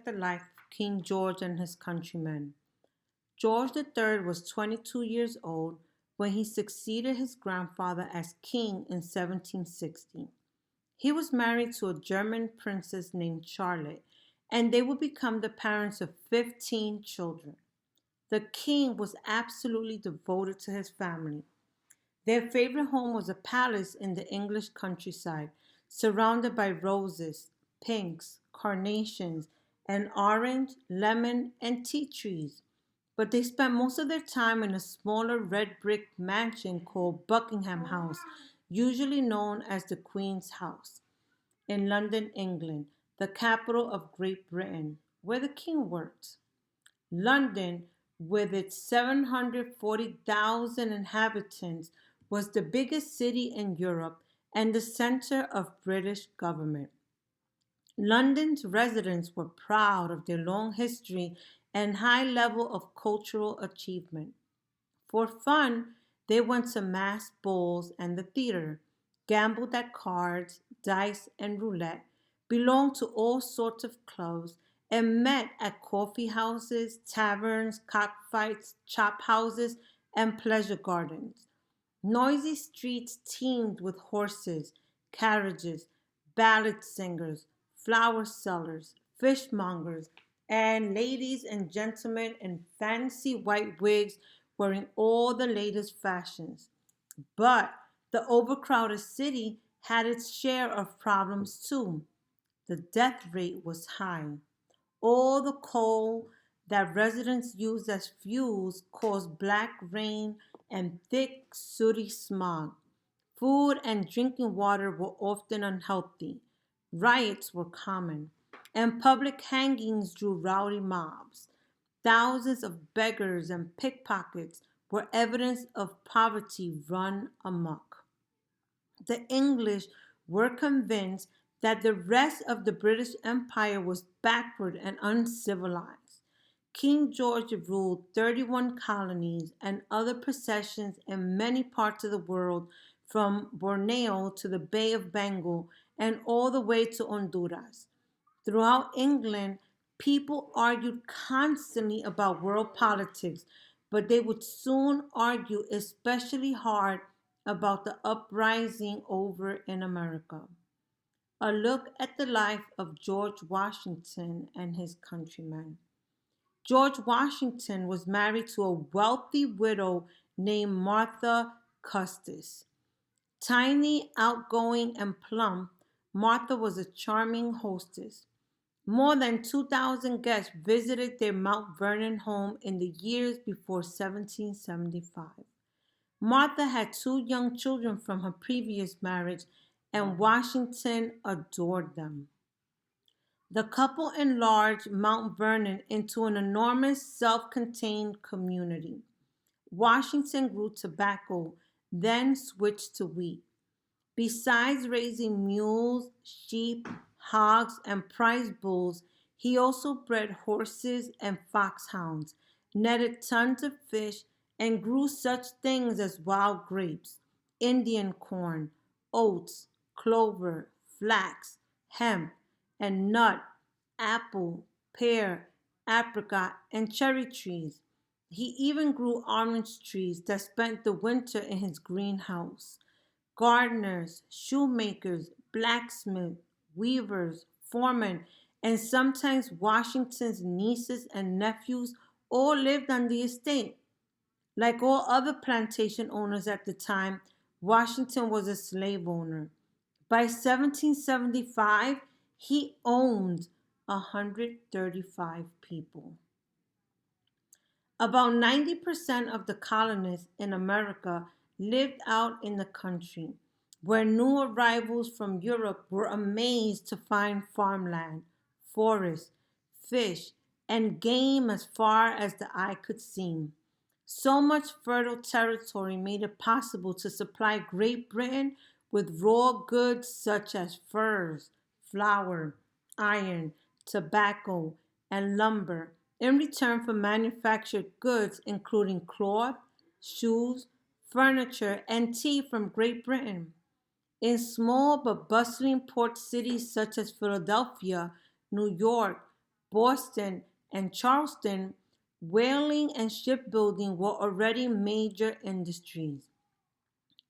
at the life of King George and his countrymen. George III was 22 years old when he succeeded his grandfather as king in 1760. He was married to a German princess named Charlotte, and they would become the parents of 15 children. The king was absolutely devoted to his family. Their favorite home was a palace in the English countryside, surrounded by roses, pinks, carnations, and orange, lemon, and tea trees. But they spent most of their time in a smaller red brick mansion called Buckingham House, usually known as the Queen's House, in London, England, the capital of Great Britain, where the king worked. London, with its 740,000 inhabitants, was the biggest city in Europe and the center of British government. London's residents were proud of their long history and high level of cultural achievement. For fun, they went to mass balls and the theater, gambled at cards, dice, and roulette, belonged to all sorts of clubs, and met at coffee houses, taverns, cockfights, chop houses, and pleasure gardens. Noisy streets teemed with horses, carriages, ballad singers, flower sellers, fishmongers, and ladies and gentlemen in fancy white wigs wearing all the latest fashions. But the overcrowded city had its share of problems too. The death rate was high. All the coal that residents used as fuels caused black rain and thick, sooty smog. Food and drinking water were often unhealthy. Riots were common, and public hangings drew rowdy mobs. Thousands of beggars and pickpockets were evidence of poverty run amok. The English were convinced that the rest of the British Empire was backward and uncivilized. King George ruled 31 colonies and other possessions in many parts of the world, from Borneo to the Bay of Bengal and all the way to Honduras. Throughout England, people argued constantly about world politics, but they would soon argue especially hard about the uprising over in America. A look at the life of George Washington and his countrymen. George Washington was married to a wealthy widow named Martha Custis. Tiny, outgoing, and plump, Martha was a charming hostess. More than 2,000 guests visited their Mount Vernon home in the years before 1775. Martha had two young children from her previous marriage, and Washington adored them. The couple enlarged Mount Vernon into an enormous self contained community. Washington grew tobacco, then switched to wheat. Besides raising mules, sheep, hogs, and prize bulls, he also bred horses and foxhounds, netted tons of fish, and grew such things as wild grapes, Indian corn, oats, clover, flax, hemp, and nut, apple, pear, apricot, and cherry trees. He even grew orange trees that spent the winter in his greenhouse. Gardeners, shoemakers, blacksmiths, weavers, foremen, and sometimes Washington's nieces and nephews all lived on the estate. Like all other plantation owners at the time, Washington was a slave owner. By 1775, he owned 135 people. About 90% of the colonists in America lived out in the country, where new arrivals from Europe were amazed to find farmland, forests, fish, and game as far as the eye could see. So much fertile territory made it possible to supply Great Britain with raw goods such as furs, flour, iron, tobacco, and lumber in return for manufactured goods including cloth, shoes, furniture, and tea from Great Britain. In small but bustling port cities such as Philadelphia, New York, Boston, and Charleston, whaling and shipbuilding were already major industries.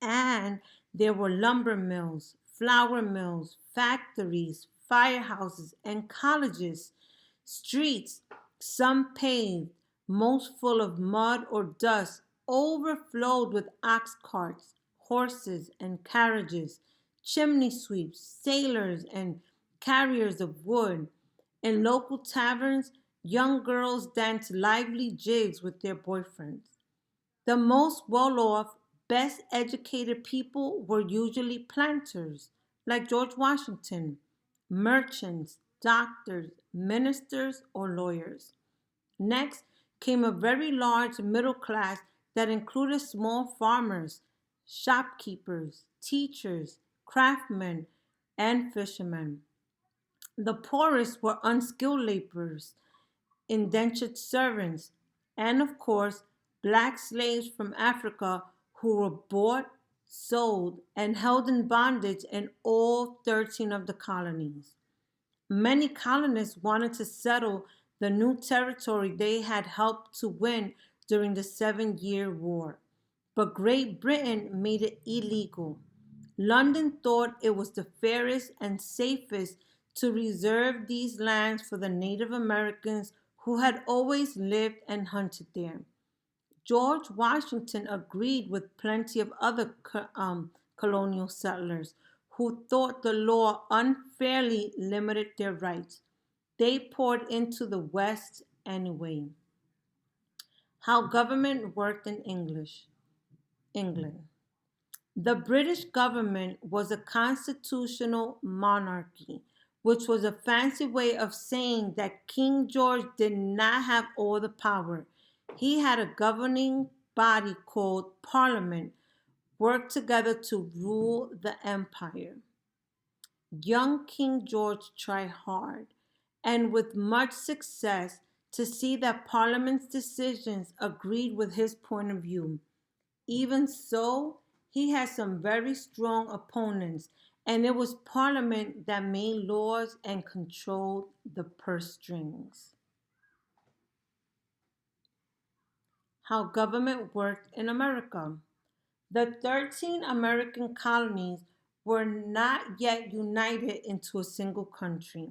And there were lumber mills, flour mills, factories, firehouses, and colleges. Streets, some paved, most full of mud or dust, overflowed with ox carts, horses, and carriages, chimney sweeps, sailors, and carriers of wood. In local taverns, young girls danced lively jigs with their boyfriends. The most well off, best educated people were usually planters, like George Washington, merchants, doctors, ministers, or lawyers. Next came a very large middle class that included small farmers, shopkeepers, teachers, craftsmen, and fishermen. The poorest were unskilled laborers, indentured servants, and of course, black slaves from Africa who were bought, sold, and held in bondage in all 13 of the colonies. Many colonists wanted to settle the new territory they had helped to win during the 7 Year War, but Great Britain made it illegal. London thought it was the fairest and safest to reserve these lands for the Native Americans who had always lived and hunted there. George Washington agreed with plenty of other colonial settlers who thought the law unfairly limited their rights. They poured into the West anyway. How government worked in England. The British government was a constitutional monarchy, which was a fancy way of saying that King George did not have all the power. He had a governing body called Parliament, worked together to rule the empire. Young King George tried hard, and with much success, to see that Parliament's decisions agreed with his point of view. Even so, he had some very strong opponents, and it was Parliament that made laws and controlled the purse strings. How government worked in America. The 13 American colonies were not yet united into a single country.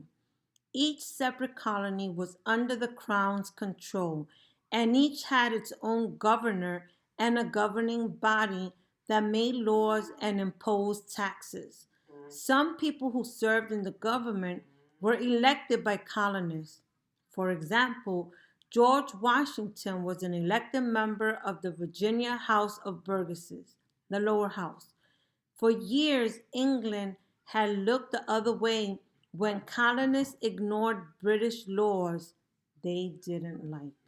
Each separate colony was under the Crown's control, and each had its own governor and a governing body that made laws and imposed taxes. Some people who served in the government were elected by colonists. For example, George Washington was an elected member of the Virginia House of Burgesses, the lower house. For years, England had looked the other way when colonists ignored British laws they didn't like.